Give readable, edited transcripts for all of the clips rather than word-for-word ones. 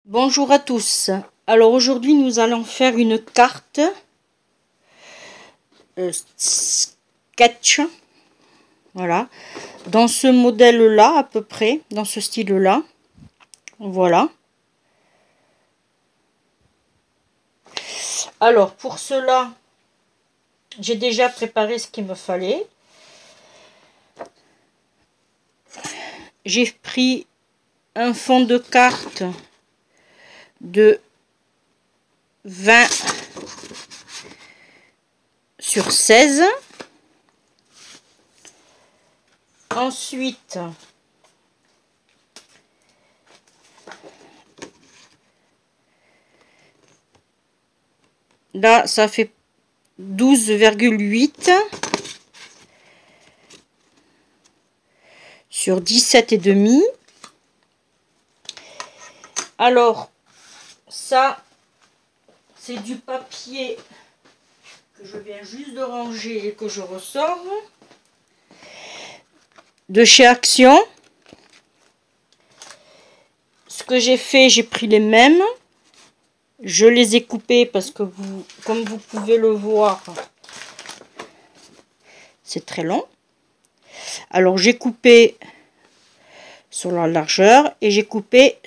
Bonjour à tous. Alors aujourd'hui nous allons faire une carte sketch, voilà, dans ce modèle là à peu près, dans ce style là, voilà. Alors pour cela j'ai déjà préparé ce qu'il me fallait. J'ai pris un fond de carte de 20 sur 16. Ensuite, là, ça fait 12,8 sur 17,5. Alors, ça, c'est du papier que je viens juste de ranger et que je ressors de chez Action. Ce que j'ai fait, j'ai pris les mêmes. Je les ai coupés parce que comme vous pouvez le voir, c'est très long. Alors j'ai coupé sur la largeur et j'ai coupé,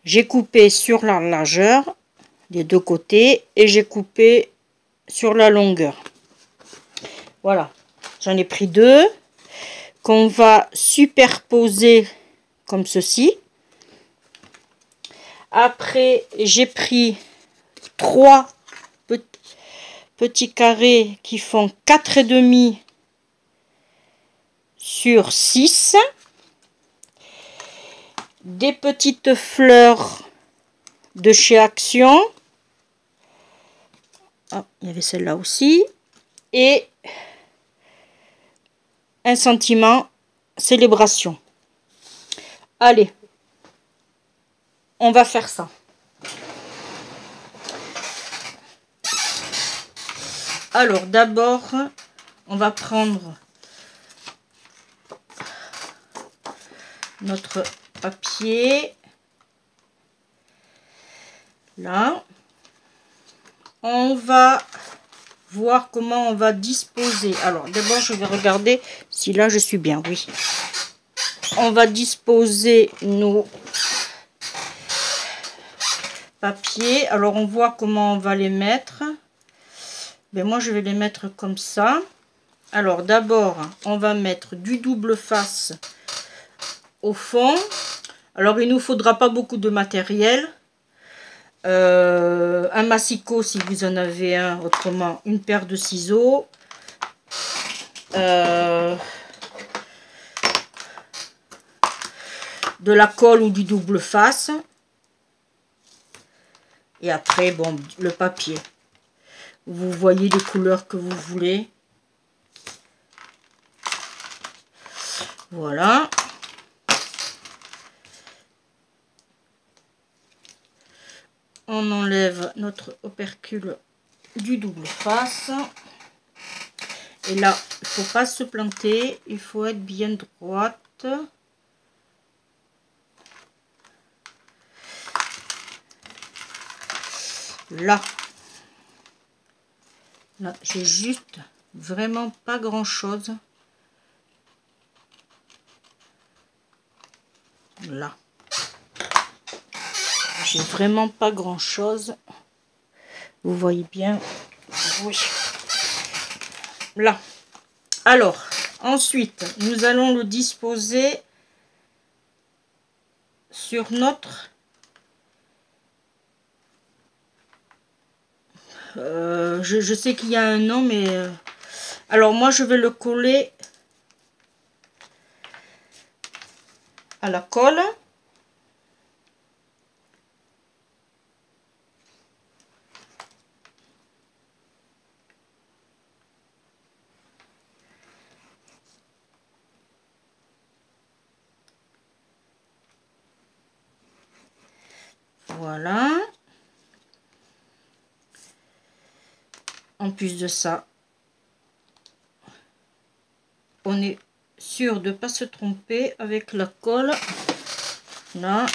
j'ai coupé sur la largeur des deux côtés et j'ai coupé sur la longueur. Voilà, j'en ai pris deux qu'on va superposer comme ceci. Après, j'ai pris 3 petits carrés qui font 4,5 sur 6. Des petites fleurs de chez Action. Ah, il y avait celle-là aussi. Et un sentiment célébration. Allez, on va faire ça. Alors d'abord, on va prendre notre papier. Là, on va voir comment on va disposer. Alors d'abord, je vais regarder si là je suis bien. Oui. On va disposer nos papiers. Alors on voit comment on va les mettre. Ben, moi je vais les mettre comme ça. Alors d'abord on va mettre du double face au fond. Alors il nous faudra pas beaucoup de matériel. Un massicot si vous en avez un, autrement une paire de ciseaux. De la colle ou du double face. Et après, bon, le papier. Vous voyez les couleurs que vous voulez. Voilà. On enlève notre opercule du double face. Et là, il ne faut pas se planter. Il faut être bien droite. Là, j'ai juste vraiment pas grand chose. Là, j'ai vraiment pas grand chose. Vous voyez bien. Oui. Là. Alors, ensuite, nous allons le disposer sur notre je sais qu'il y a un nom, mais alors moi je vais le coller à la colle. Voilà. En plus de ça, on est sûr de ne pas se tromper avec la colle. Là,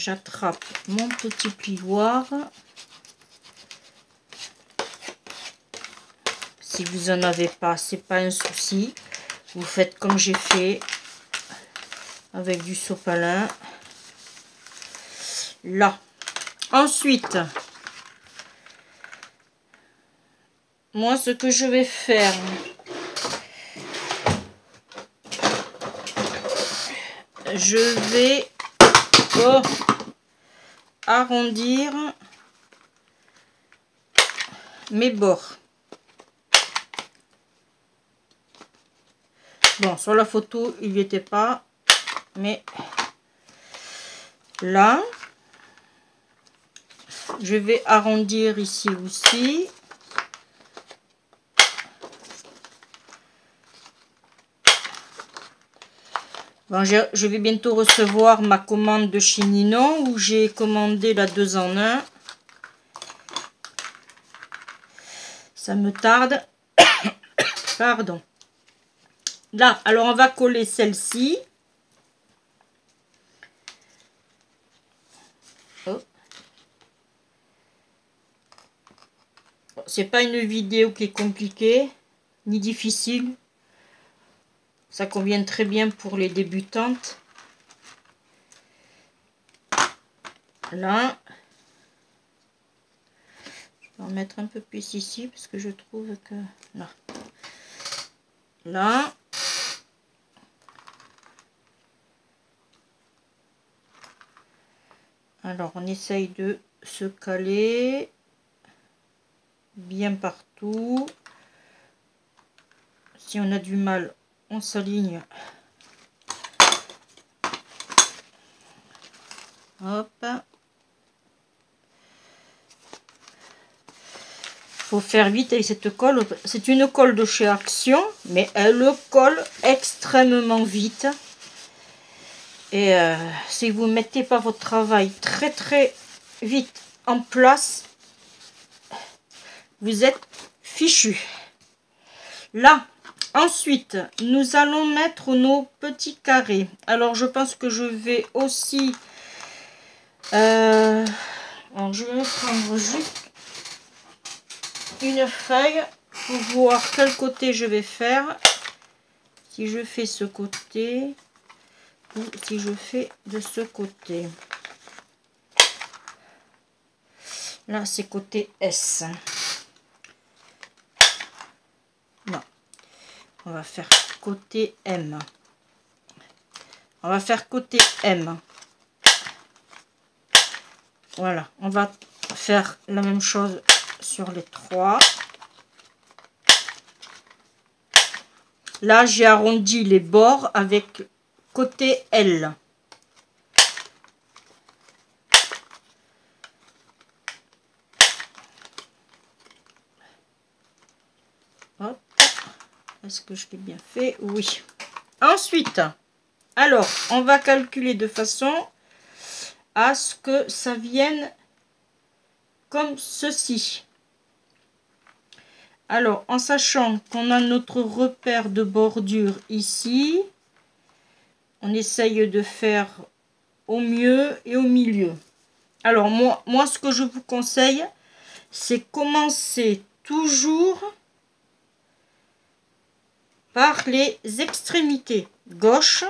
j'attrape mon petit plioir. Si vous en avez pas, c'est pas un souci. Vous faites comme j'ai fait avec du sopalin. Là. Ensuite, moi, ce que je vais faire, je vais arrondir mes bords. Bon, sur la photo, il n'y était pas, mais là, je vais arrondir ici aussi. Bon, je vais bientôt recevoir ma commande de chez Ninon où j'ai commandé la 2 en 1. Ça me tarde. Pardon. Là, alors on va coller celle-ci. Oh. C'est pas une vidéo qui est compliquée ni difficile. Ça convient très bien pour les débutantes. Là. Je vais en mettre un peu plus ici parce que je trouve que... Là. Là. Alors, on essaye de se caler bien partout. Si on a du mal, on s'aligne. Hop. Faut faire vite avec cette colle. C'est une colle de chez Action, mais elle colle extrêmement vite. Et si vous ne mettez pas votre travail très très vite en place, vous êtes fichu. Là, ensuite, nous allons mettre nos petits carrés. Alors, je pense que je vais aussi... alors, je vais prendre juste une feuille pour voir quel côté je vais faire. Si je fais ce côté... ou si je fais de ce côté. Là, c'est côté S. Non. On va faire côté M. On va faire côté M. Voilà. On va faire la même chose sur les 3. Là, j'ai arrondi les bords avec côté L. Hop. Est-ce que je l'ai bien fait? Oui. Ensuite, alors, on va calculer de façon à ce que ça vienne comme ceci. Alors, en sachant qu'on a notre repère de bordure ici, on essaye de faire au mieux et au milieu. Alors, moi ce que je vous conseille, c'est commencer toujours par les extrémités gauche.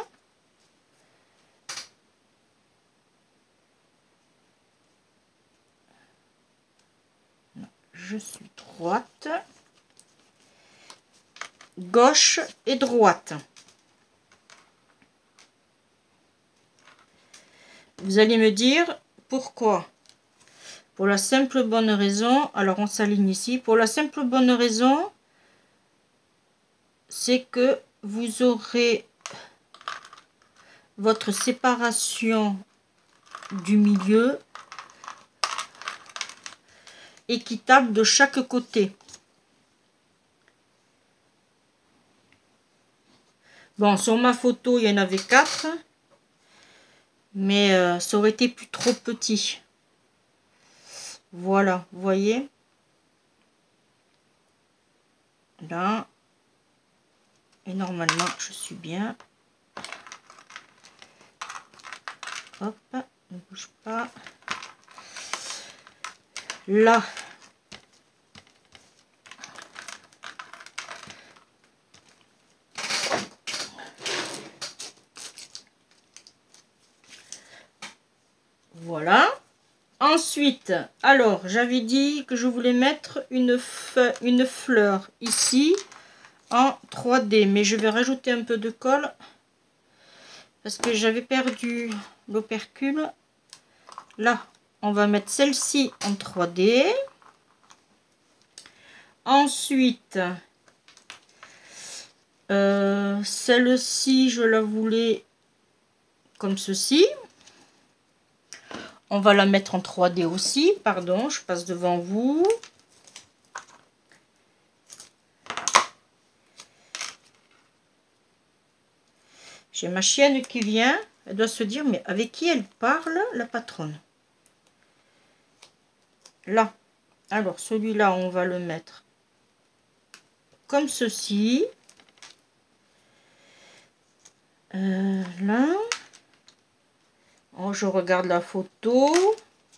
Je suis droite. Gauche et droite. Vous allez me dire pourquoi. Pour la simple bonne raison, alors on s'aligne ici, pour la simple bonne raison, c'est que vous aurez votre séparation du milieu équitable de chaque côté. Bon, sur ma photo, il y en avait 4. Mais ça aurait été plus trop petit. Voilà, vous voyez. Là. Et normalement, je suis bien. Hop. ne bouge pas. Là, voilà. Ensuite, alors j'avais dit que je voulais mettre une fleur ici en 3D, mais je vais rajouter un peu de colle parce que j'avais perdu l'opercule. Là, on va mettre celle-ci en 3D. Ensuite, celle-ci, je la voulais comme ceci. On va la mettre en 3D aussi. Pardon, je passe devant vous. J'ai ma chienne qui vient. Elle doit se dire, mais avec qui elle parle, la patronne? Là. Alors, celui-là, on va le mettre comme ceci. Là. Oh, je regarde la photo.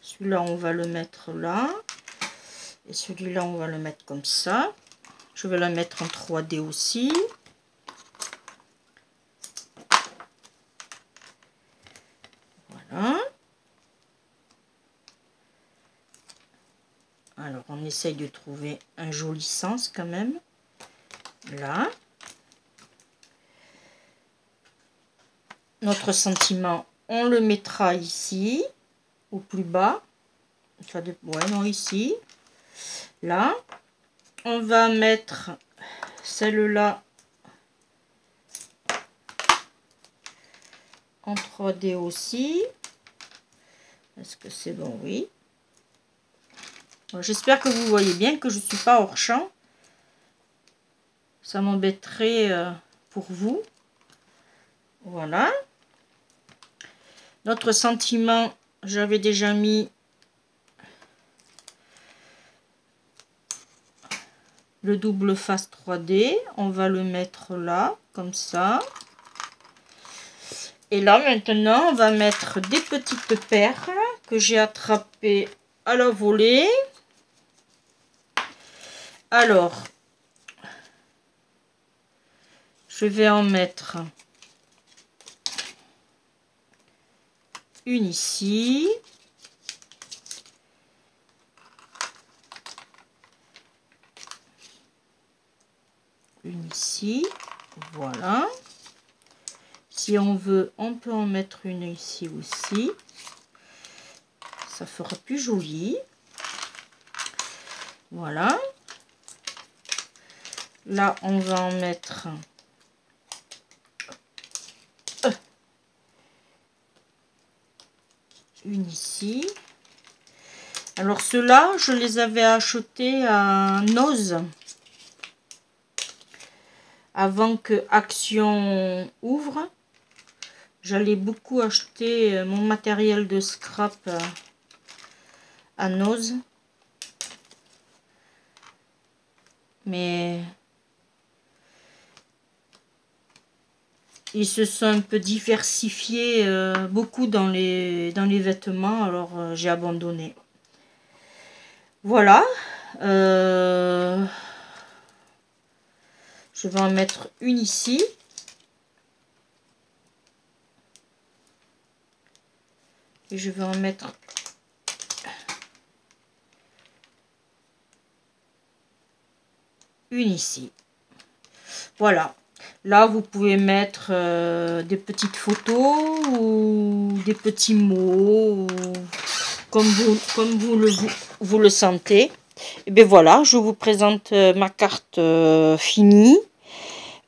Celui-là, on va le mettre là. Et celui-là, on va le mettre comme ça. Je vais la mettre en 3D aussi. Voilà. Alors, on essaye de trouver un joli sens quand même. Là. Notre sentiment, on le mettra ici, au plus bas. Enfin, ouais, non, ici. Là. On va mettre celle-là en 3D aussi. Est-ce que c'est bon? Oui. J'espère que vous voyez bien que je ne suis pas hors champ. Ça m'embêterait pour vous. Voilà. Notre sentiment, j'avais déjà mis le double face 3D. On va le mettre là, comme ça. Et là, maintenant, on va mettre des petites perles que j'ai attrapées à la volée. Alors, je vais en mettre une ici. Une ici. Voilà. Si on veut, on peut en mettre une ici aussi. Ça fera plus joli. Voilà. Là, on va en mettre une ici. Alors ceux-là, je les avais achetés à Noz avant que Action ouvre. J'allais beaucoup acheter mon matériel de scrap à Noz. Mais ils se sont un peu diversifiés beaucoup dans les vêtements, alors j'ai abandonné. Voilà. Je vais en mettre une ici. Et je vais en mettre une ici. Voilà. Là, vous pouvez mettre des petites photos ou des petits mots, ou comme vous le sentez. Et bien voilà, je vous présente ma carte finie.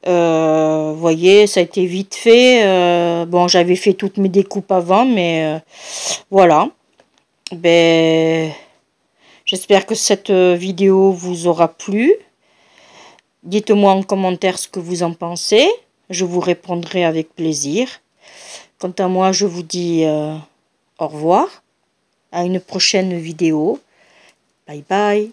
Vous voyez, ça a été vite fait. Bon, j'avais fait toutes mes découpes avant, mais voilà. Ben, j'espère que cette vidéo vous aura plu. Dites-moi en commentaire ce que vous en pensez. Je vous répondrai avec plaisir. Quant à moi, je vous dis au revoir. À une prochaine vidéo. Bye bye.